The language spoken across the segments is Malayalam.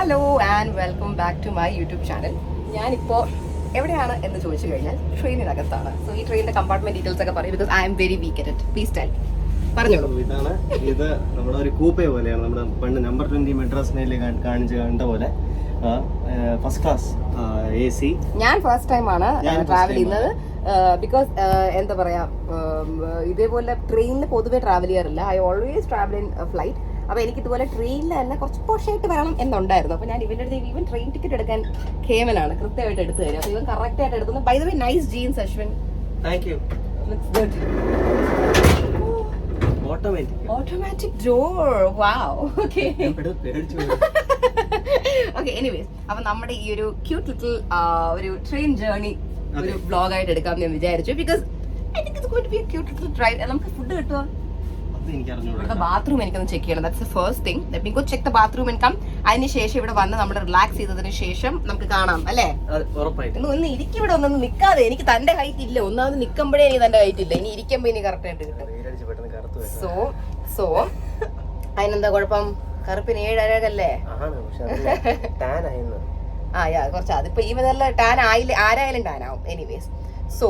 Hello and welcome back to my YouTube channel. ഞാനിപ്പോൾ എവിടെയാണ് എന്ന് ചോദിച്ചു കഴിഞ്ഞാൽ ട്രെയിനിനകത്താണ്. സോ ഈ ട്രെയിനിന്റെ കമ്പാർട്ട്മെന്റ് ഡീറ്റെയിൽസ് ഒക്കെ പറയും, because I am very weak at it. Please tell. പറഞ്ഞോളൂ. ഇതാണ് ഇത് നമ്മുടെ ഒരു കൂപ്പേ പോലെയാണ്. നമ്മുടെ പണ്ട് നമ്പർ 20 മെഡ്രാസ് മെയിൽ കണ്ട പോലെ ഫസ്റ്റ് ക്ലാസ് AC. ഞാൻ ഫസ്റ്റ് ടൈമാണ് ട്രാവൽ ചെയ്യുന്നത്. ബിക്കോസ് എന്താ പറയാ, ഇതേപോലെ ട്രെയിനിൽ പൊതുവെ ട്രാവൽ ചെയ്യാറില്ല. I always travel in flight. അപ്പൊ എനിക്ക് ഇതുപോലെ ട്രെയിനിൽ തന്നെ കുറച്ച് പോഷായിട്ട് വരണം എന്നുണ്ടായിരുന്നു. അപ്പൊ ഞാൻ ഇവന്റെ അടുത്ത് ഈവൻ ട്രെയിൻ ടിക്കറ്റ് എടുക്കാൻ കേമനാണ് കൃത്യമായിട്ട് എടുത്തു തരും. അപ്പൊ ഇവൻ കറക്റ്റ് ആയിട്ട് എടുക്കുന്നു. By the way nice jeans Ashwin. Thank you. Automatic door. Wow. Okay. Okay, anyways. അപ്പൊ നമ്മുടെ ഈ ഒരു ക്യൂട്ട് ലിറ്റിൽ ഒരു ട്രെയിൻ ജേർണി ഒരു വ്ലോഗ് ആയിട്ട് എടുക്കാം ഞാൻ വിചാരിച്ചു. Because I think it's going to be a cute little drive. നമുക്ക് ഫുഡ് കിട്ടുമോ? ബാത്റൂം എനിക്കൊന്ന് ചെക്ക് ചെയ്യണം. That's the first thing. Let me go check the bathroom and come. അതിന് ശേഷം ഇവിടെ വന്ന് നമ്മൾ റിലാക്സ് ചെയ്തതിന് ശേഷം നമുക്ക് കാണാം അല്ലേ? ഒന്ന് ഇരിക്കും. ഇവിടെ ഒന്നും നിൽക്കാതെ. എനിക്ക് തന്റെ ഹൈറ്റ് ഇല്ല. ഒന്നാമത് നിൽക്കുമ്പോഴേ എനിക്ക് തന്റെ ഹൈറ്റ് ഇല്ല. ഇനി ഇരിക്കുമ്പോ ഇനി കറക്റ്റ് ആയിട്ട് കിട്ടും. സോ അതിനെന്താ കുഴപ്പം? കറുപ്പിന് 7 അരകല്ലേ? കുറച്ച് അതിപ്പോ ഈ നല്ല ടാൻ ആരായാലും ടാൻ ആവും. എനിവേസ്, സോ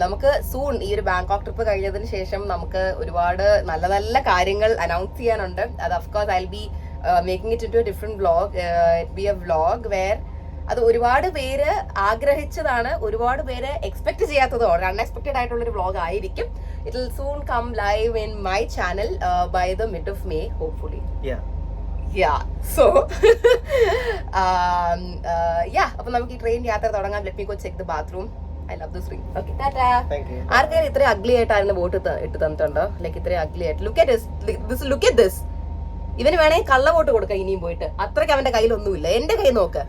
നമുക്ക് സൂൺ ഈ ഒരു ബാങ്കോക്ക് ട്രിപ്പ് കഴിഞ്ഞതിന് ശേഷം നമുക്ക് ഒരുപാട് നല്ല നല്ല കാര്യങ്ങൾ അനൗൺസ് ചെയ്യാനുണ്ട്. അത് of course I will be making it into a different vlog. It be a vlog where അത് ഒരുപാട് പേര് ആഗ്രഹിച്ചതാണ്, ഒരുപാട് പേര് എക്സ്പെക്ട് ചെയ്യാത്തതോ അൺഎക്സ്പെക്ടഡ് ആയിട്ടുള്ളൊരു വ്ലോഗ് ആയിരിക്കും. It will soon come live in my channel by the mid of May hopefully. Yeah, so അപ്പൊ നമുക്ക് ഈ ട്രെയിൻ യാത്ര തുടങ്ങാം. Let me go check the bathroom. I love this ring. Okay, tata. ആർക്കെങ്കിലും ഇത്രയും അഗ്ലി ആയിട്ടായിരുന്നു ബോട്ട് ഇട്ട് തന്നിട്ടുണ്ടോ? ലൈക്ക് ഇത്രയും അഗ്ലി ആയിട്ട്. Look at this. ഇവന് വേണമെങ്കിൽ കള്ള വോട്ട് കൊടുക്കാം ഇനിയും പോയിട്ട്. അത്രയ്ക്ക് അവന്റെ കയ്യിലൊന്നുമില്ല. എന്റെ കൈ നോക്ക്.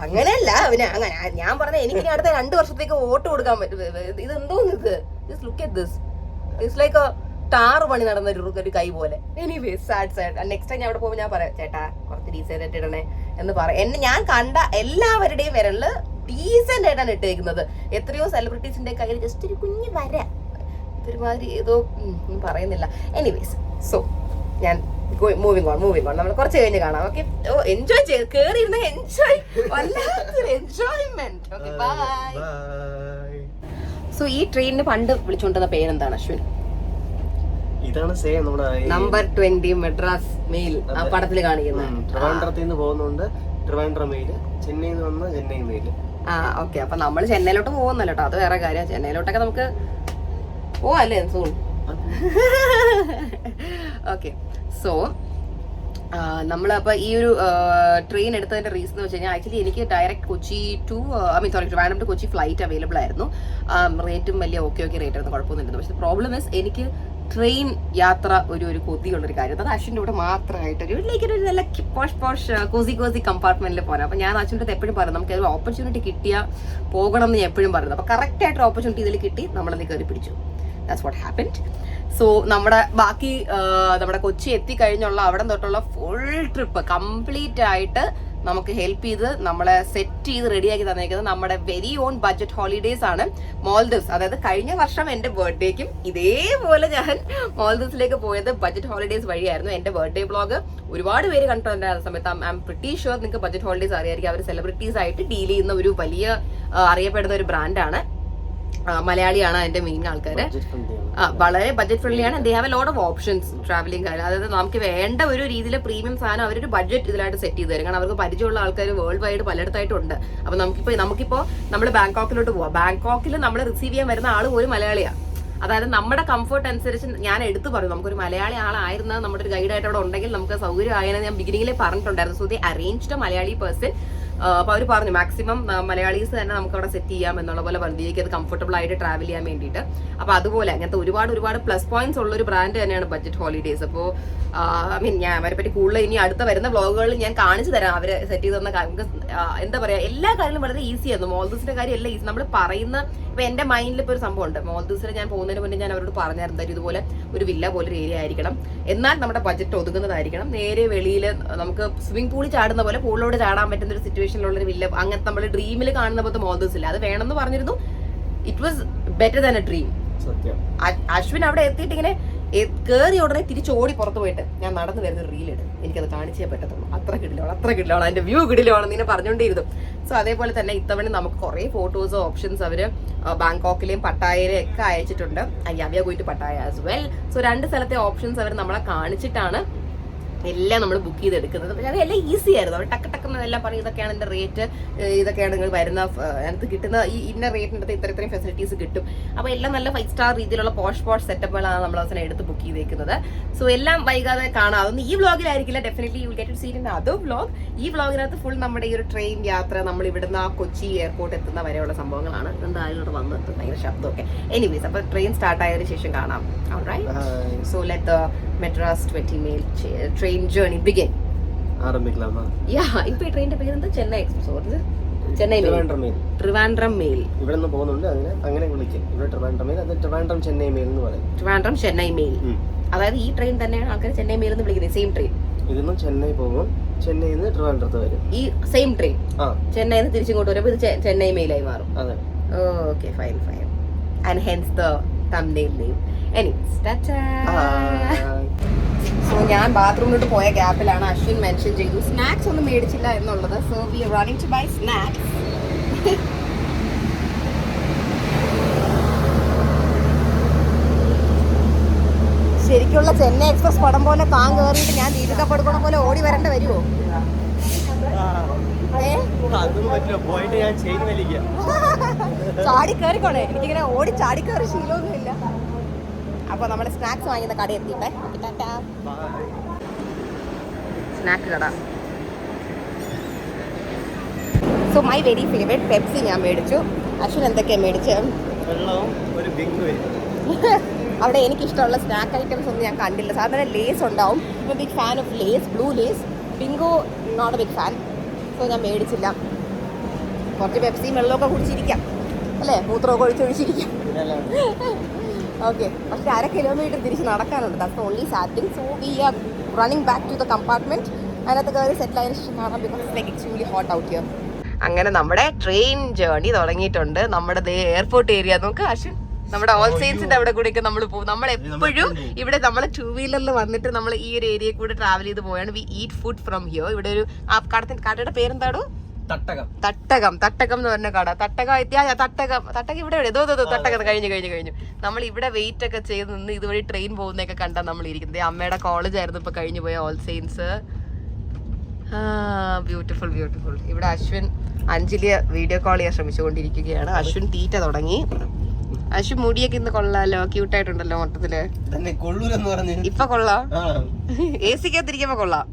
അങ്ങനെയല്ല അവന് അങ്ങനെ. ഞാൻ പറഞ്ഞ എനിക്ക് അടുത്ത 2 വർഷത്തേക്ക് വോട്ട് കൊടുക്കാൻ പറ്റും. ഇത് എന്തോന്ന് ഇത്? Just look at this. It's like a tar പണി നടന്ന ഒരു കൈ പോലെ. Anyway, sad. നെക്സ്റ്റ് ടൈം ഞാൻ അവിടെ പോകുമ്പോൾ ഞാൻ പറയാം, ചേട്ടാ കുറച്ച് ഡീസെന്റ് ആയിട്ട് ഇടണേ എന്ന് പറയാം. ഞാൻ കണ്ട എല്ലാവരുടെയും വിരലില് ഡീസെന്റ് ആയിട്ടാണ് ഇട്ടേക്കുന്നത്. എത്രയോ സെലിബ്രിറ്റീസിന്റെ കയ്യിൽ ജസ്റ്റ് ഒരു കുഞ്ഞു വര. ഇതൊരുമാതിരി ഏതോ പറയുന്നില്ല. എനിവേസ്, സോ ഞാൻ മൂവിങ് ഓൺ. നമ്മൾ കുറച്ച് കഴിഞ്ഞ് കാണാം. ഓക്കെ, എൻജോയ് ചെയ്ത് കേറിയിരുന്ന വല്ലാത്തൊരു എൻജോയ്മെന്റ്. Okay, by. സോ ഈ ട്രെയിനിന് പണ്ട് വിളിച്ചുകൊണ്ടിരുന്ന പേരെന്താണ് അശ്വിൻ? ഇതാണ് സെയിം നമ്മുടെ നമ്പർ 20 മെഡ്രാസ് മെയിൽ ആ പടത്തിൽ കാണിക്കുന്നത്. ട്രിവാൻഡ്രത്തിൽ നിന്ന് പോകുന്നുണ്ട് ട്രിവാൻഡ്രം മെയിൽ, ചെന്നൈയിൽ നിന്ന് വന്ന ചെന്നൈ മെയിൽ. ഓക്കെ, അപ്പൊ നമ്മള് ചെന്നൈയിലോട്ട് പോകുന്നല്ലോ കേട്ടോ, അത് വേറെ കാര്യം. ചെന്നൈയിലോട്ടൊക്കെ നമുക്ക് പോവാല്ലേ സൂൺ. ഓക്കെ, സോ നമ്മളപ്പോൾ ഈ ഒരു ട്രെയിൻ എടുത്തതിന്റെ റീസൺ എന്ന് വെച്ച് കഴിഞ്ഞാൽ ആക്ച്വലി എനിക്ക് direct Kochi to Trivandrum to Kochi flight available ആയിരുന്നു. റേറ്റും വലിയ ഓക്കെ റേറ്റ് ആയിരുന്നു, കുഴപ്പമൊന്നുമില്ല. പക്ഷെ പ്രോബ്ലം മീൻസ് എനിക്ക് ട്രെയിൻ യാത്ര ഒരു കൊതിയുള്ളൊരു കാര്യം. അത് അശ്വിൻ്റെ കൂടെ മാത്രമായിട്ടൊരു ഒരു നല്ല പോഷ് കോസി കമ്പാർട്ട്മെന്റിൽ പോകാൻ. അപ്പം ഞാൻ അശ്വിൻ്റെ അടുത്ത് എപ്പോഴും പറയുന്നത് നമുക്ക് ഒരു ഓപ്പർച്യൂണിറ്റി കിട്ടിയാൽ പോകണം എന്ന് ഞാൻ എപ്പോഴും പറയുന്നത്. അപ്പം കറക്റ്റായിട്ടൊരു ഓപ്പർച്യൂണിറ്റി ഇതിൽ കിട്ടി, നമ്മളത് കയറി പിടിച്ചു. That's what happened. സോ നമ്മുടെ ബാക്കി നമ്മുടെ കൊച്ചി എത്തിക്കഴിഞ്ഞുള്ള അവിടെ തൊട്ടുള്ള ഫുൾ ട്രിപ്പ് കംപ്ലീറ്റ് ആയിട്ട് നമുക്ക് ഹെൽപ്പ് ചെയ്ത് നമ്മളെ സെറ്റ് ചെയ്ത് റെഡിയാക്കി തന്നേക്കുന്നത് നമ്മുടെ വെരി ഓൺ ബഡ്ജറ്റ് ഹോളിഡേയ്സ് ആണ്, മാൽദീവ്സ്. അതായത് കഴിഞ്ഞ വർഷം എൻ്റെ ബർത്ത്ഡേക്കും ഇതേപോലെ ഞാൻ മാൽദീവ്സിലേക്ക് പോയത് ബഡ്ജറ്റ് ഹോളിഡേയ്സ് വഴിയായിരുന്നു. എൻ്റെ ബർത്ത്ഡേ ബ്ലോഗ് ഒരുപാട് പേര് കണ്ടിട്ടുണ്ടായിരുന്ന സമയത്ത് ഐ എം പ്രിറ്റി ഷുവർ നിങ്ങൾക്ക് ബഡ്ജറ്റ് ഹോളിഡേയ്സ് അറിയായിരിക്കും. അവർ സെലിബ്രിറ്റീസ് ആയിട്ട് ഡീൽ ചെയ്യുന്ന ഒരു വലിയ അറിയപ്പെടുന്ന ഒരു ബ്രാൻഡാണ്. മലയാളിയാണ് അതിന്റെ മെയിൻ ആൾക്കാര്. വളരെ ബഡ്ജറ്റ് ഫ്രണ്ട്ലി ആണ്. They have a lot of options travelling കാര്യം. അതായത് നമുക്ക് വേണ്ട ഒരു രീതിയിൽ പ്രീമിയം സാധനം അവരൊരു ബഡ്ജറ്റ് ഇതിലായിട്ട് സെറ്റ് ചെയ്ത് തരും. കാരണം അവർക്ക് പരിചയമുള്ള ആൾക്കാർ വേൾഡ് വൈഡ് പലയിടത്തായിട്ടുണ്ട്. അപ്പൊ നമുക്കിപ്പോ നമ്മൾ ബാങ്കോക്കിലോട്ട് പോവാം. ബാങ്കോക്കിൽ നമ്മൾ റിസീവ് ചെയ്യാൻ വരുന്ന ആള് ഒരു മലയാളിയാണ്. അതായത് നമ്മുടെ കംഫർട്ട് അനുസരിച്ച് ഞാൻ എടുത്തു പറയും, നമുക്കൊരു മലയാളി ആളായിരുന്ന നമ്മുടെ ഒരു ഗൈഡായിട്ട് അവിടെ ഉണ്ടെങ്കിൽ നമുക്ക് സൗകര്യമായെന്ന് ഞാൻ ബിഗിനിങ്ങിലെ പറഞ്ഞിട്ടുണ്ടായിരുന്നു. So they arranged Malayali person. അപ്പൊ അവർ പറഞ്ഞു മാക്സിമം മലയാളീസ് തന്നെ നമുക്ക് അവിടെ സെറ്റ് ചെയ്യാം എന്നുള്ള പോലെ പറഞ്ഞിരിക്കും, അത് കംഫർട്ടബിൾ ആയിട്ട് ട്രാവൽ ചെയ്യാൻ വേണ്ടിയിട്ട്. അപ്പൊ അതുപോലെ അങ്ങനത്തെ ഒരുപാട് പ്ലസ് പോയിന്റ്സ് ഉള്ള ഒരു ബ്രാൻഡ് തന്നെയാണ് ബഡ്ജറ്റ് ഹോളിഡേയ്സ്. അപ്പോൾ ഞാൻ അവരെ പറ്റി കൂടുതൽ ഇനി അടുത്ത വരുന്ന വ്ലോഗുകളിൽ ഞാൻ കാണിച്ചു തരാം അവര് സെറ്റ് ചെയ്ത് തന്ന കാര്യം. എന്താ പറയാ, എല്ലാ കാര്യങ്ങളും വളരെ ഈസി ആയിരുന്നു. മാൽദീവ്സിന്റെ കാര്യം എല്ലാം ഈസി. നമ്മൾ പറയുന്ന ഇപ്പൊ എന്റെ മൈൻഡിൽ ഇപ്പൊ ഒരു സംഭവം ഉണ്ട്. മാൽദീവ്സിൽ ഞാൻ പോകുന്നതിന് മുന്നേ ഞാൻ അവരോട് പറഞ്ഞായിരുന്നു ഇതുപോലെ ഒരു വില്ല പോലെ ഒരു ഏരിയ ആയിരിക്കണം, എന്നാൽ നമ്മുടെ ബഡ്ജറ്റ് ഒതുങ്ങുന്നതായിരിക്കണം. നേരെ വെളിയിൽ നമുക്ക് സ്വിമ്മിംഗ് പൂളിൽ ചാടുന്ന പോലെ പൂളിലോട് ചാടാൻ പറ്റുന്ന ഒരു സിറ്റുവേഷനിലുള്ള ഒരു വില്ല, അങ്ങനത്തെ നമ്മൾ ഡ്രീമിൽ കാണുന്ന പോലത്തെ മാൽദീവ്സിൽ അത് വേണമെന്ന് പറഞ്ഞിരുന്നു. It was better than A dream. Ashwin അവിടെ എത്തിയിട്ട് ഇങ്ങനെ കയറി ഉടനെ തിരിച്ചോടി പുറത്ത് പോയിട്ട് ഞാൻ നടന്നു വരുന്ന റീലിട്, എനിക്കത് കാണിച്ചേ പറ്റത്തുള്ളൂ. അത്ര കിടിലാണ് അതിന്റെ വ്യൂ കിടിലാണ് നിന്നെ പറഞ്ഞുകൊണ്ടിരുന്നു. സോ അതേപോലെ തന്നെ ഇത്തവണ നമുക്ക് കുറേ ഫോട്ടോസ് ഓപ്ഷൻസ് അവര് ബാങ്കോക്കിലെയും പട്ടായയിലെയും ഒക്കെ അയച്ചിട്ടുണ്ട്. We are going to Pattaya as well. So 2 സ്ഥലത്തെ ഓപ്ഷൻസ് അവർ നമ്മളെ കാണിച്ചിട്ടാണ് എല്ലാം നമ്മൾ ബുക്ക് ചെയ്തെടുക്കുന്നത്. പക്ഷെ അതെല്ലാം ഈസി ആയിരുന്നു. അവർ ടക്കെല്ലാം പറയും ഇതൊക്കെയാണ് എൻ്റെ റേറ്റ്, ഇതൊക്കെയാണ് നിങ്ങൾ വരുന്ന അതിനകത്ത് കിട്ടുന്ന ഈ ഇന്ന റേറ്റിൻ്റെ ഇത്രയും ഫെസിലിറ്റീസ് കിട്ടും. അപ്പോൾ എല്ലാം നല്ല 5 സ്റ്റാർ രീതിയിലുള്ള പോഷ് സെറ്റപ്പുകളാണ് നമ്മൾ അവസാനം എടുത്ത് ബുക്ക് ചെയ്തേക്കുന്നത്. സോ എല്ലാം വൈകാതെ കാണാം. അതൊന്നും ഈ വ്ളോഗിലായിരിക്കില്ല, definitely you will get to see in other vlog. ഈ വ്ളോഗിനകത്ത് ഫുൾ നമ്മുടെ ഈ ഒരു ട്രെയിൻ യാത്ര, നമ്മൾ ഇവിടുന്ന് ആ കൊച്ചി എയർപോർട്ട് എത്തുന്ന വരെയുള്ള സംഭവങ്ങളാണ്. എന്തായാലും ഇവിടെ വന്നെത്തും, ഭയങ്കര ശബ്ദമൊക്കെ. എനിവേസ്, അപ്പോൾ ട്രെയിൻ സ്റ്റാർട്ട് ആയതിനു ശേഷം കാണാം. Alright, so let the Madras 20 mail train journey begin. ആരംഭിക്കലാമാ? ഇപ്പൊ ഈ ട്രെയിനിന്റെ പേര് എന്താ? Chennai express, Chennai Trivandrum mail. ഇവിടെ നിന്ന് പോകുന്നുണ്ട്, അങ്ങനെ വിളിക്കും. ഇവിടെ ട്രിവാൻഡ്രം മെയിൽ, അത് ട്രിവാൻഡ്രം ചെന്നൈ മെയിൽ എന്ന് പറയും. ട്രിവാൻഡ്രം ചെന്നൈ മെയിൽ, അതായത് ഈ ട്രെയിൻ തന്നെയാണ് ആൾക്കാർ ചെന്നൈ മെയിൽ എന്ന് വിളിക്കുന്നത്. Same train. ഇതിന്ന് ചെന്നൈ പോകും, ചെന്നൈയിൽ നിന്ന് ട്രിവാൻഡ്രത്ത് വരും. ഈ സെയിം ട്രെയിൻ ചെന്നൈയിൽ നിന്ന് തിരിച്ചിങ്ങോട്ട് വരുമ്പോൾ ഇത് ചെന്നൈ മെയിലായി മാറും. അതെ. Okay, fine. And hence the thumbnail name. So ഞാൻ ബാത്റൂമിലോട്ട് പോയ ഗ്യാപ്പിലാണ് അശ്വിൻ മെൻഷൻ ചെയ്തു സ്നാക്സ് ഒന്നും മേടിച്ചില്ല എന്നുള്ളത്. So we are running to buy snacks. ശരിക്കുള്ള ചെന്നൈ എക്സ്പ്രസ് പടം പോലെ താൻ കയറിയിട്ട് ഞാൻ ദീപികപ്പെടുക്കണ പോലെ ഓടി വരേണ്ട വരുമോ? ചാടി കയറിക്കോണേ, എനിക്കിങ്ങനെ ഓടി ചാടി കയറി ശീലമൊന്നുമില്ല. അപ്പൊ നമ്മള് സ്നാക്സ് വാങ്ങിയ കട എത്തിയിട്ടെ. സ്നാക്ക് കട. So my very favourite Pepsi ഞാൻ മേടിച്ചു. അശ്വിൻ എന്തൊക്കെയാ മേടിച്ചത്? അവിടെ എനിക്കിഷ്ടമുള്ള സ്നാക്ക് ഐറ്റംസ് ഒന്നും ഞാൻ കണ്ടില്ല. സാധാരണ ലേസ് ഉണ്ടാവും. Big fan of Lay's, blue Lay's. Bingo not a big fan. So ഞാൻ മേടിച്ചില്ല. കുറച്ച് പെപ്സിയും വെള്ളമൊക്കെ കുടിച്ചിരിക്കാം അല്ലേ, മൂത്രമൊക്കെ ഒഴിച്ചൊഴിച്ചിരിക്കാം. ഓക്കെ, പക്ഷേ 1/2 കിലോമീറ്റർ തിരിച്ച് നടക്കാനുണ്ട്. That's only sad thing. So we are running back to the compartment. അതിനകത്ത് കയറി സെറ്റിൽ ആയതിനു ശേഷം കാണാം, because it's like extremely hot out here. അങ്ങനെ നമ്മുടെ ട്രെയിൻ ജേർണി തുടങ്ങിയിട്ടുണ്ട്. നമ്മുടെ എയർപോർട്ട് ഏരിയ നോക്ക് അശ്വിൻ, നമ്മുടെ ഓൾ സെയിൻസിന്റെ അവിടെ കൂടെയൊക്കെ നമ്മൾ പോകും. നമ്മൾ എപ്പോഴും ഇവിടെ നമ്മൾ 2 വീലറിൽ വന്നിട്ട് നമ്മൾ ഈ ഒരു ഏരിയയിൽ കൂടെ ട്രാവൽ ചെയ്ത് പോയാണ്. V eat food from here. ഇവിടെ ഒരു കടയുടെ പേരെന്താടോ? തട്ടകം എന്ന് പറഞ്ഞ കട. തട്ടകം ഇവിടെ ഏതോ തട്ടകം കഴിഞ്ഞു. നമ്മൾ ഇവിടെ വെയിറ്റ് ഒക്കെ ചെയ്ത് നിന്ന് ഇതുവഴി ട്രെയിൻ പോകുന്നതൊക്കെ കണ്ടാൽ നമ്മൾ ഇരിക്കുന്നത്. അമ്മയുടെ കോളേജ് ആയിരുന്നു ഇപ്പൊ കഴിഞ്ഞു പോയ ഓൾ സെയിൻസ്. ബ്യൂട്ടിഫുൾ. ഇവിടെ അശ്വിൻ അഞ്ജലിയെ വീഡിയോ കോൾ ചെയ്യാൻ ശ്രമിച്ചുകൊണ്ടിരിക്കുകയാണ്. അശ്വിൻ തീറ്റ തുടങ്ങി. അശ്വിൻ മുടിയൊക്കെ ഇന്ന് കൊള്ളാലോ, ക്യൂട്ടായിട്ടുണ്ടല്ലോ മൊത്തത്തില്. ഇപ്പൊ കൊള്ളാം, AC-ക്കകത്തിരിക്കുമ്പോ കൊള്ളാം.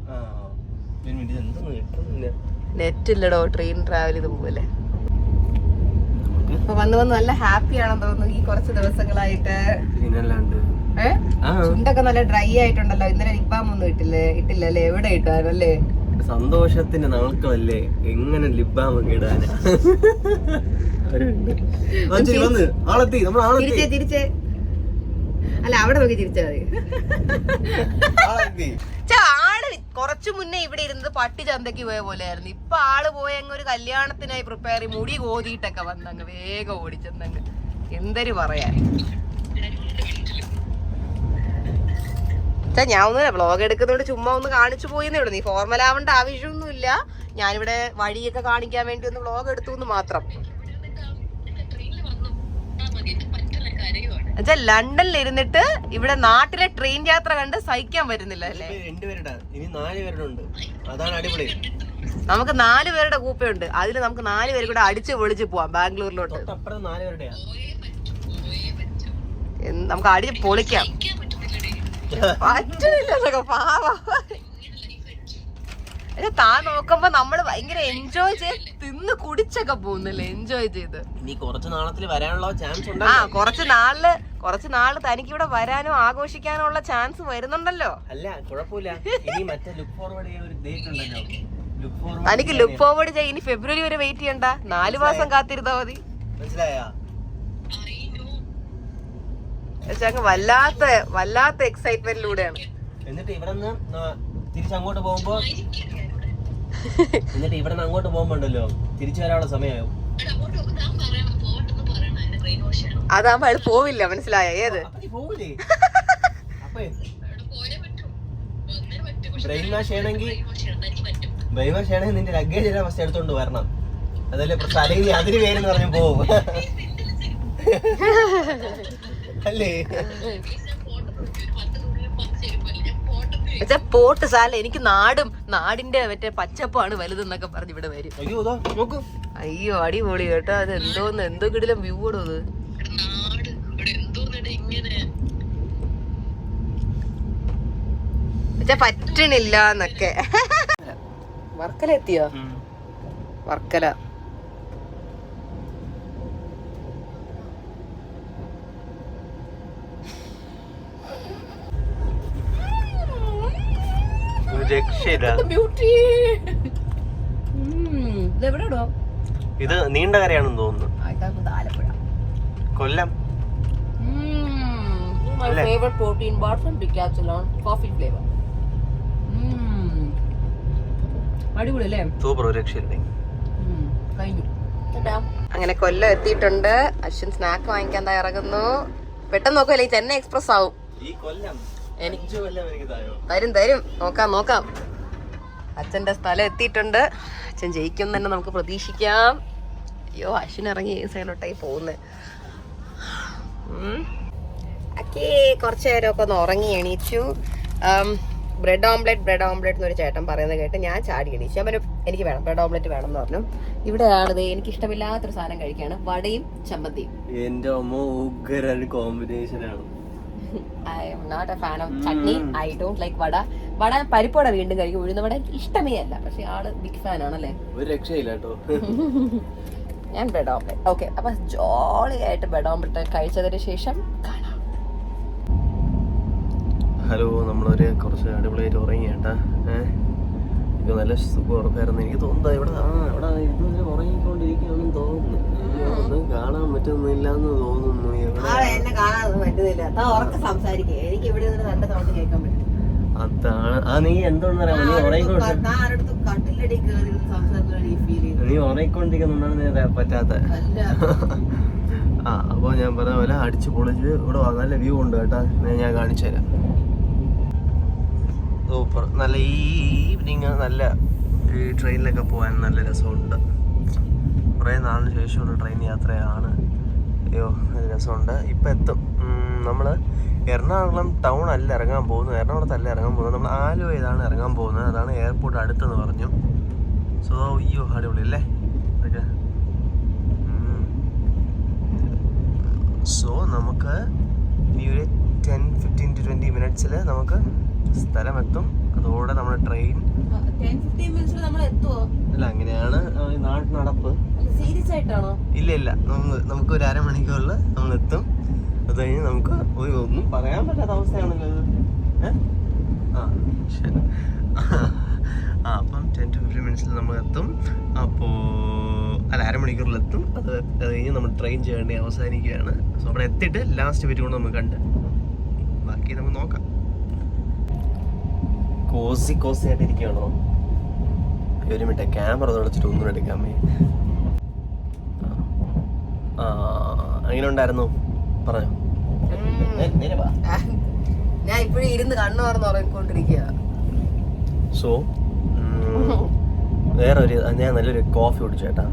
നെറ്റ് ഇല്ലടോ, ട്രെയിൻ ട്രാവൽ ചെയ്ത് പോവല്ലേ. അപ്പൊ വന്ന് നല്ല ഹാപ്പി ആണെന്ന് തോന്നുന്നു ഈ കുറച്ച് ദിവസങ്ങളായിട്ട്. ചുണ്ടൊക്കെ നല്ല ഡ്രൈ ആയിട്ടുണ്ടല്ലോ. ഇന്നലെ ലിപ്പാം ഒന്നും ഇട്ടില്ലല്ലേ? എവിടെ ഇട്ടാനല്ലേ? സന്തോഷത്തിന്റെ നാൾക്കളല്ലേ, എങ്ങനെ ലിപ്പാം ഇടാനാ? തിരിച്ചേ അല്ല, അവിടെ നോക്കി തിരിച്ചാ മതി. ആള് കുറച്ചു മുന്നേ ഇവിടെ ഇരുന്നത് പട്ടി ചന്തയ്ക്ക് പോയ പോലെയായിരുന്നു. ഇപ്പൊ ആള് പോയ അങ്ങ് ഒരു കല്യാണത്തിനായി പ്രിപ്പയർ ചെയ്ത് മുടി കോതിയിട്ടൊക്കെ വന്നങ്ങ് വേഗം ഓടിച്ചെന്നങ്ങ്. എന്തൊരു പറയാൻ. ഞാൻ ഒന്ന് വ്ളോഗ് എടുക്കുന്നോണ്ട് ചുമ്മാ ഒന്ന് കാണിച്ചു പോയെന്നേ ഉള്ളൂ. നീ ഫോർമൽ ആവേണ്ട ആവശ്യമൊന്നുമില്ല. ഞാനിവിടെ വഴിയൊക്കെ കാണിക്കാൻ വേണ്ടി ഒന്ന് വ്ളോഗ് എടുത്തു എന്ന് മാത്രം. ലണ്ടനിൽ ഇരുന്നിട്ട് ഇവിടെ നാട്ടിലെ ട്രെയിൻ യാത്ര കണ്ട് സഹിക്കാൻ പറ്റുന്നില്ല അല്ലേ? നമുക്ക് 4 പേരുടെ കൂപ്പയുണ്ട്. അതിൽ നമുക്ക് 4 പേര് കൂടെ അടിച്ച് പൊളിച്ച് പോവാം ബാംഗ്ലൂരിലോട്ട്. നമുക്ക് അടിച്ച് പൊളിക്കാം. പറ്റില്ല പാവ. താൻ നോക്കുമ്പോ നമ്മള് ഭയങ്കര എൻജോയ് ചെയ്ത് തിന്ന് കുടിച്ചൊക്കെ പോകുന്നില്ലേ, എൻജോയ് ചെയ്ത്. കുറച്ച് നാളത്തിൽ വരാനുള്ള ചാൻസ് ഉണ്ട്. കുറച്ച് നാള് തനിക്ക് ഇവിടെ വരാനും ആഘോഷിക്കാനുള്ള ചാൻസ് വരുന്നുണ്ടല്ലോ. അല്ല കുഴപ്പമില്ല. തനിക്ക് ലുക്ക് ഫോർവേഡ് ചെയ്യാൻ ഇനി ഫെബ്രുവരി വരെ വെയിറ്റ് ചെയ്യണ്ട. 4 മാസം കാത്തിരുന്നാ മതി. മനസ്സിലായോ? വല്ലാത്ത എക്സൈറ്റ്മെന്റിലൂടെയാണ്. എന്നിട്ട് ഇവിടെ തിരിച്ചങ്ങോട്ട് പോകുമ്പോ ഉണ്ടല്ലോ, തിരിച്ചു വരാനുള്ള സമയമായോ? അതാകുമ്പോ അയാൾ പോവില്ല, മനസ്സിലായോ? ഏത് ബ്രെയിൻ വാഷ് ചെയ്യണമെങ്കിൽ നിന്റെ ലഗേജ് എല്ലാം ഫസ്റ്റ് എടുത്തോണ്ട് വരണം. അതല്ലേ പ്രശ്നം. അല്ലെങ്കിൽ അതിന് പേരെന്ന് പറഞ്ഞു പോവും അല്ലേ? പോട്ട് സാല എനിക്ക് നാടിന്റെ മറ്റേ പച്ചപ്പാണ് വലുതെന്നൊക്കെ പറഞ്ഞ് ഇവിടെ വരും. അയ്യോ അടിപൊളി കേട്ടോ. അത് എന്തോ കിടിലം വ്യൂ ഓടോ അത് പറ്റണില്ല എന്നൊക്കെ. വർക്കല എത്തിയോ? വർക്കല ഇത് നീണ്ട കരയാണെന്ന് തോന്നുന്നു. ആലപ്പുഴ. കൊല്ലം. My favorite protein bar from Decathlon, coffee flavor. അടിപൊളി അല്ലേ? സൂപ്പർ. ഒരു രക്ഷയില്ലേ. കഴിഞ്ഞു. അങ്ങനെ കൊല്ലം എത്തിയിട്ടുണ്ട്. അശ്വിൻ സ്നാക്ക് വാങ്ങിക്കാൻ ഇറങ്ങുന്നു. പെട്ടെന്ന് നോക്കുമല്ലേ, ചെന്നൈ എക്സ്പ്രസ് ആവും. തരും. നോക്കാം. അച്ഛന്റെ സ്ഥലം എത്തിയിട്ടുണ്ട്. അച്ഛൻ ജയിക്കും തന്നെ നമുക്ക് പ്രതീക്ഷിക്കാം. അയ്യോ അശ്വിൻ ഇറങ്ങി ഈ സൈഡിലോട്ടായി പോകുന്നത്. കുറച്ചു നേരമൊക്കെ ഒന്ന് ഉറങ്ങി എണീച്ചു. ബ്രെഡ് ഓംലെറ്റ് എന്നൊരു ചേട്ടൻ പറയുന്നത് കേട്ട് ഞാൻ ചാടി എണീച്ചു. ഞാൻ എനിക്ക് വേണം ബ്രെഡ് ഓംലെറ്റ് വേണം എന്ന് പറഞ്ഞു. ഇവിടെയാണിത് എനിക്ക് ഇഷ്ടമില്ലാത്തൊരു സാധനം കഴിക്കാണ്, വടയും ചമ്മന്തിയും. എന്റെ ഉഗ്രൻ കോമ്പിനേഷൻ ആണ്. I am not a fan of chutney. I don't like വട പരിപ്പോടെ വീണ്ടും കഴിക്കും. ഉഴുന്ന വട ഇഷ്ടമേ അല്ല. പക്ഷെ ആള് ബിഗ് ഫാൻ ആണല്ലേ. ഒരു രക്ഷയില്ല കേട്ടോ. ഞാൻ ബ്രെഡ് ഓംലെറ്റ്. ഓക്കെ, അപ്പൊ ജോളി ആയിട്ട് ബ്രെഡ് ഓംലെറ്റ് കഴിച്ചതിന് ശേഷം കാണാം. ഹലോ, നമ്മളൊരു കുറച്ച് അടിപൊളിയായിട്ട് ഉറങ്ങി കേട്ടാ. ഇത് നല്ല സുഖം ഉറക്കായിരുന്നു. എനിക്ക് തോന്നുന്നത് ഇവിടെ ഇതുവരെ ഉറങ്ങിക്കൊണ്ടിരിക്കുകയാണെന്ന് തോന്നുന്നു. ഒന്നും കാണാൻ പറ്റുന്നില്ലാന്ന് തോന്നുന്നു. എന്നെ കാണാനൊന്നും പറ്റുന്നില്ല. എനിക്ക് ഇവിടെ നല്ല സൗണ്ട് കേൾക്കാൻ പറ്റും. അതാണ്. നീ എന്തുകൊണ്ടാണ് നീ ഉറങ്ങിക്കൊണ്ടിരിക്കുന്നുണ്ടാണ് പറ്റാത്ത. അപ്പൊ ഞാൻ പറഞ്ഞ പോലെ അടിച്ചു പൊളിച്ച് ഇവിടെ നല്ല വ്യൂ ഉണ്ട് കേട്ടാ. ഞാൻ കാണിച്ചു തരാം. സൂപ്പർ. നല്ല ഈവനിങ് നല്ല ഈ ട്രെയിനിലൊക്കെ പോകാൻ നല്ല രസമുണ്ട്. കുറേ നാളിന് ശേഷമുള്ള ട്രെയിൻ യാത്രയാണ്. അയ്യോ നല്ല രസമുണ്ട്. ഇപ്പം എത്തും. നമ്മൾ എറണാകുളം ടൗൺ അല്ല ഇറങ്ങാൻ പോകുന്നത്, എറണാകുളത്തല്ല ഇറങ്ങാൻ പോകുന്നത്. നമ്മൾ ആലുവയിലാണ് ഇറങ്ങാൻ പോകുന്നത്. അതാണ് എയർപോർട്ട് അടുത്തെന്ന് പറഞ്ഞു. സോ അയ്യോ അടിപൊളി അല്ലേ ഓക്കെ. സോ നമുക്ക് ഇനി ഒരു 10-15 to 20 മിനിറ്റ്സിൽ നമുക്ക് സ്ഥലമെത്തും. അതോടെ നമ്മുടെ ട്രെയിൻ 10-15 മിനിറ്റ്സിൽ നമ്മൾ എത്തുമോ? അല്ല, അങ്ങനെയാണ് നാട്ടു നടപ്പ്. സീരിയസ് ആയിട്ടാണോ? ഇല്ല, നമുക്ക് ഒരു അരമണിക്കൂറിൽ നമ്മൾ എത്തും. അത് കഴിഞ്ഞ് നമുക്ക് ഒന്നും പറയാൻ പറ്റാത്ത അവസ്ഥയാണല്ലോ ഇത്. ശരി. അപ്പം 10 to 15 മിനിറ്റ്സിൽ നമ്മൾ എത്തും. അരമണിക്കൂറിലെത്തും. അത് കഴിഞ്ഞ് നമ്മൾ ട്രെയിൻ ജേർണി അവസാനിക്കുകയാണ്. സോ അവിടെ എത്തിയിട്ട് ലാസ്റ്റ് ബിറ്റ് കൊണ്ട് നമുക്ക് കണ്ട് ബാക്കി നമുക്ക് നോക്കാം. കോസി ആയിട്ട് ഇരിക്കുകയാണോ? ഒരു മിനിറ്റ് ക്യാമറ തുടച്ചിട്ട് ഒന്നും എടുക്കാമേ. അങ്ങനെ ഉണ്ടായിരുന്നു. പറഞ്ഞോ. ഞാൻ ഇപ്പോഴും ഇരുന്ന് കണ്ണു തുറന്ന് ഉറങ്ങിക്കൊണ്ടിരിക്കുക. സോ ഞാൻ നല്ലൊരു കോഫി കുടിച്ചു ചേട്ടാ.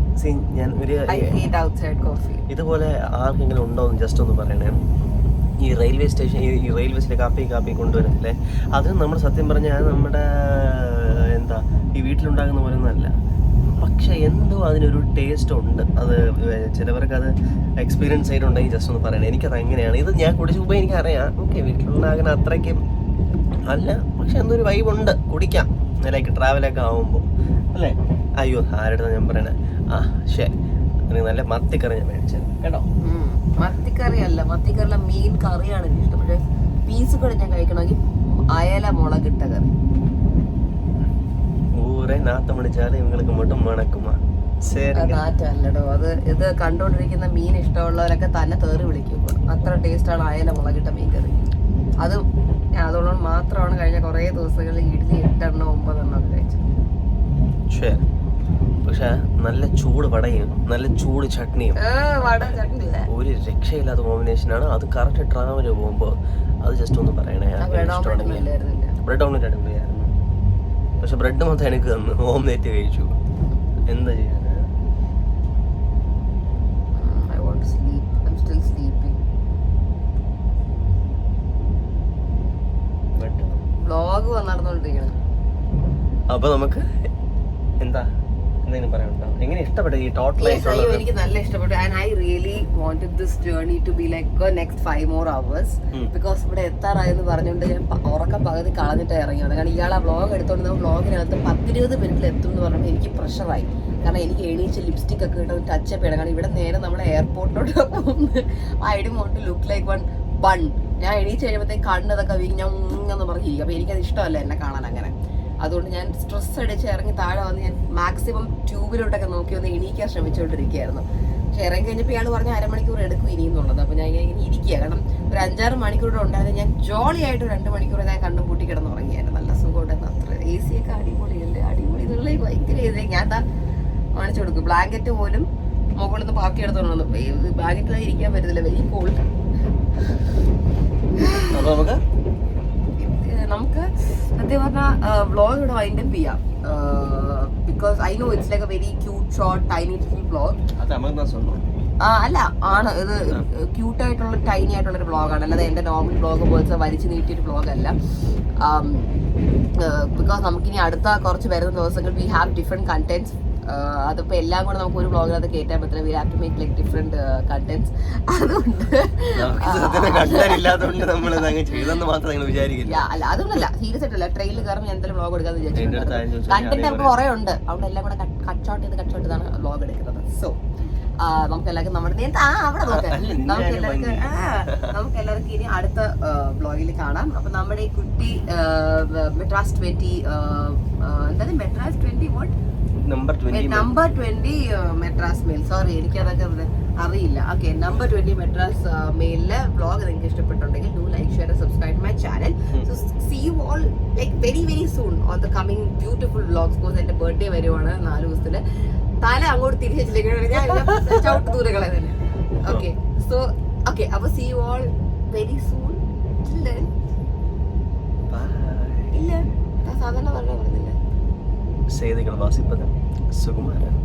ഞാൻ ഇതുപോലെ ആർക്കെങ്കിലും ഉണ്ടോ എന്ന് ജസ്റ്റ് ഒന്ന് പറയണേ. ഈ റെയിൽവേ സ്റ്റേഷൻ ഈ റെയിൽവേസിലെ കാപ്പി കൊണ്ടുവരുന്നില്ലേ, അത് നമ്മൾ സത്യം പറഞ്ഞാൽ നമ്മുടെ ഈ വീട്ടിലുണ്ടാക്കുന്ന പോലെ ഒന്നല്ല. പക്ഷെ എന്തോ അതിനൊരു ടേസ്റ്റ് ഉണ്ട്. അത് ചിലവർക്ക് അത് എക്സ്പീരിയൻസ് ചെയ്തിട്ടുണ്ടെങ്കിൽ ജസ്റ്റ് ഒന്ന് പറയണേ. എനിക്കത് എങ്ങനെയാണ്. ഇത് ഞാൻ കുടിച്ചപ്പോൾ എനിക്കറിയാം. ഓക്കെ, വീട്ടിലുണ്ടാകുന്ന അത്രയ്ക്കും അല്ല, പക്ഷെ എന്തോ ഒരു വൈബുണ്ട്. കുടിക്കാം ലൈക്ക് ട്രാവലൊക്കെ ആകുമ്പോൾ അല്ലേ. അയ്യോ ആരുടെ ഞാൻ പറയണേ. ശരി, നല്ല മത്തിക്കറി ഞാൻ മേടിച്ചത് കേട്ടോ. മത്തിക്കറിയല്ല മീൻ കറിയാണ് എനിക്ക് ഇഷ്ടം. പക്ഷെ പീസ് കൂടെ ഞാൻ കഴിക്കണമെങ്കിൽ അയല മുളകിട്ട കറി. ഊരെ നാത്തം വിളിച്ചാൽ ഇവങ്ങൾക്ക് மட்டுം മണക്കുമാ. നാറ്റല്ലടോ അത്. ഇത് കണ്ടോണ്ടിരിക്കുന്ന മീൻ ഇഷ്ടമുള്ളവരൊക്കെ തന്നെ തേറി വിളിക്കും. അത്ര ടേസ്റ്റാണ് അയല മുളകിട്ട മീൻ കറി. അതും അതുകൊണ്ട് മാത്രമാണ് കഴിഞ്ഞ കുറേ ദിവസങ്ങളിൽ ഇഡ്ഡലി 8-9 ഒക്കെ കഴിച്ചത്. പക്ഷെ പക്ഷെ നല്ല ചൂട് വടയും നല്ല ചൂട് ചട്നിയും ഒരു രക്ഷയില്ലാത്ത കോമ്പിനേഷനാണ്. അത് കറക്റ്റ് ട്രാവൽ പോകുമ്പോൾ അത് ജസ്റ്റ് ഒന്ന് പറയണേ. ബ്രെഡ് ഓംലെറ്റ് അടിപൊളിയായിരുന്നു. പക്ഷെ ബ്രെഡ് മൊത്തം എനിക്ക് തന്നു, ഓംലെറ്റ് കഴിച്ചു. എന്താ ചെയ്യാൻ? അപ്പൊ നമുക്ക് എന്താ എന്തെങ്കിലും പറയാനുണ്ടോ? എങ്ങനെ ഇഷ്ടപ്പെട്ടു ഈ ടോട്ടൽ? എനിക്ക് നല്ല ഇഷ്ടപ്പെട്ടു. And I really wanted this journey to be like next 5 more hours. Because ഇവിടെ എത്താറായെന്ന് പറഞ്ഞുകൊണ്ട് ഞാൻ ഉറക്കം പകുതി കളഞ്ഞിട്ട് ഇറങ്ങിയത്. കാരണം ഇയാൾ ആ വ്ളോഗ് എടുത്തോണ്ട് വ്ളോഗിനകത്ത് 10-20 മിനിറ്റിൽ എത്തും എന്ന് പറഞ്ഞപ്പോൾ എനിക്ക് പ്രഷറായി. കാരണം എനിക്ക് എണീച്ച് ലിപ്സ്റ്റിക് ഒക്കെ ഇട്ട് ടച്ചപ്പ് ചെയ്യണം. കാരണം ഇവിടെ നേരെ നമ്മളെ എയർപോർട്ടിലോട്ട് പോകുന്നത് I'd want to look like one bun. ഞാൻ എണീച്ച് കഴിയുമ്പോഴത്തേക്ക് കണ്ണതൊക്കെ വീങ്ങി ഞാൻ എന്ന് പറഞ്ഞിരിക്കും. അപ്പോൾ എനിക്കത് ഇഷ്ടമല്ല എന്നെ കാണാൻ അങ്ങനെ. അതുകൊണ്ട് ഞാൻ സ്ട്രെസ് അടിച്ച് ഇറങ്ങി താഴെ വന്ന് ഞാൻ മാക്സിമം ട്യൂബിലോട്ടൊക്കെ നോക്കി ഒന്ന് എണീക്കാൻ ശ്രമിച്ചുകൊണ്ടിരിക്കുകയായിരുന്നു. പക്ഷെ ഇറങ്ങി കഴിഞ്ഞപ്പോൾ ഇയാൾ പറഞ്ഞ 1/2 മണിക്കൂർ എടുക്കും ഇനിയെന്നുള്ളത്. അപ്പോൾ ഞാൻ ഇങ്ങനെ ഇരിക്കുക. കാരണം ഒരു 5-6 മണിക്കൂർ ഉണ്ടായിരുന്നു. ഞാൻ ജോളിയായിട്ട് 2 മണിക്കൂർ ഞാൻ കണ്ണും പൂട്ടി കിടന്ന് ഉറങ്ങിയായിരുന്നു. നല്ല സുഖമുണ്ടായിരുന്നു. അത്ര എ സി ഒക്കെ അടിപൊളിയല്ലേ, അടിപൊളി എന്നുള്ള ഭയങ്കര എ ഞാൻ കാണിച്ചു കൊടുക്കും. ബ്ലാങ്കറ്റ് പോലും മുകളിൽ നിന്ന് പാക്കി എടുത്തോണ്ട് ബ്ലാങ്കറ്റിൽ ഇരിക്കാൻ പറ്റത്തില്ല, വെരി കോൾഡ്. നമുക്ക് സത്യം പറഞ്ഞാൽ വ്ളോഗ് ഇവിടെ വൈൻഡപ്പ് ചെയ്യാം. Because I know it's like A very cute short tiny vlog. അല്ല ആണ് ഇത് ക്യൂട്ടായിട്ടുള്ള ടൈനി ആയിട്ടുള്ളൊരു വ്ളോഗാണ്, അല്ലാതെ എൻ്റെ നോർമൽ വ്ളോഗ് പോലത്തെ വലിച്ചു നീട്ടിയൊരു വ്ളോഗല്ല. ബിക്കോസ് നമുക്കിനി അടുത്ത കുറച്ച് വരുന്ന ദിവസങ്ങൾ വി ഹാവ് ഡിഫറെൻറ്റ് കണ്ടന്റ്സ്. അതിപ്പോൾ എല്ലാം കൂടെ നമുക്ക് ഒരു വ്ളോഗിനകത്ത് കയറ്റാൻ പറ്റില്ല. We have to make like different contents. അല്ല അതൊന്നുമല്ല, സീരിയസ് ആയിട്ടല്ല. ട്രെയിനിൽ കയറുമ്പോൾ ഞാൻ എന്തായാലും വ്ളോഗ് എടുക്കാന്ന് വിചാരിച്ചു. കണ്ടന്റ് നമുക്ക് കുറേ ഉണ്ട്, അവിടെ എല്ലാം കൂടെ കട്ട് ഷോട്ട് ചെയ്താണ് വ്ളോഗ് എടുക്കുന്നത്. സോ നമുക്ക് എല്ലാവർക്കും നമ്മുടെ അവിടെ നമുക്ക് എല്ലാവർക്കും ഇനി അടുത്ത വ്ളോഗിൽ കാണാം. അപ്പൊ നമ്മുടെ ഈ കുട്ടി മെട്രാസ് 20 എന്താണ് Madras 20 what number 20 Madras mail. Sorry എനിക്കതൊക്കെ അറിയില്ല. ഓക്കെ, നമ്പർ 20 മെട്രാസ് മെയിലിലെ വ്ളോഗ് നിങ്ങൾക്ക് ഇഷ്ടപ്പെട്ടുണ്ടെങ്കിൽ do like share subscribe my channel. So see you all like very very soon on the coming beautiful vlogs. Because എൻ്റെ ബർത്ത്ഡേ വരുവാണ് 4 ദിവസത്തിൽ. തല അങ്ങോട്ട് തിരിച്ചില്ലെങ്കിൽ ഞാൻ ചവിട്ട് ദൂരങ്ങളെ തന്നെ. ഓക്കെ, സോ ഓക്കെ, അപ്പൊ see you all very soon. ഇല്ല സാധാരണ പറഞ്ഞില്ല. செய்திகள் வாசிப்பது சுகுமாரன்.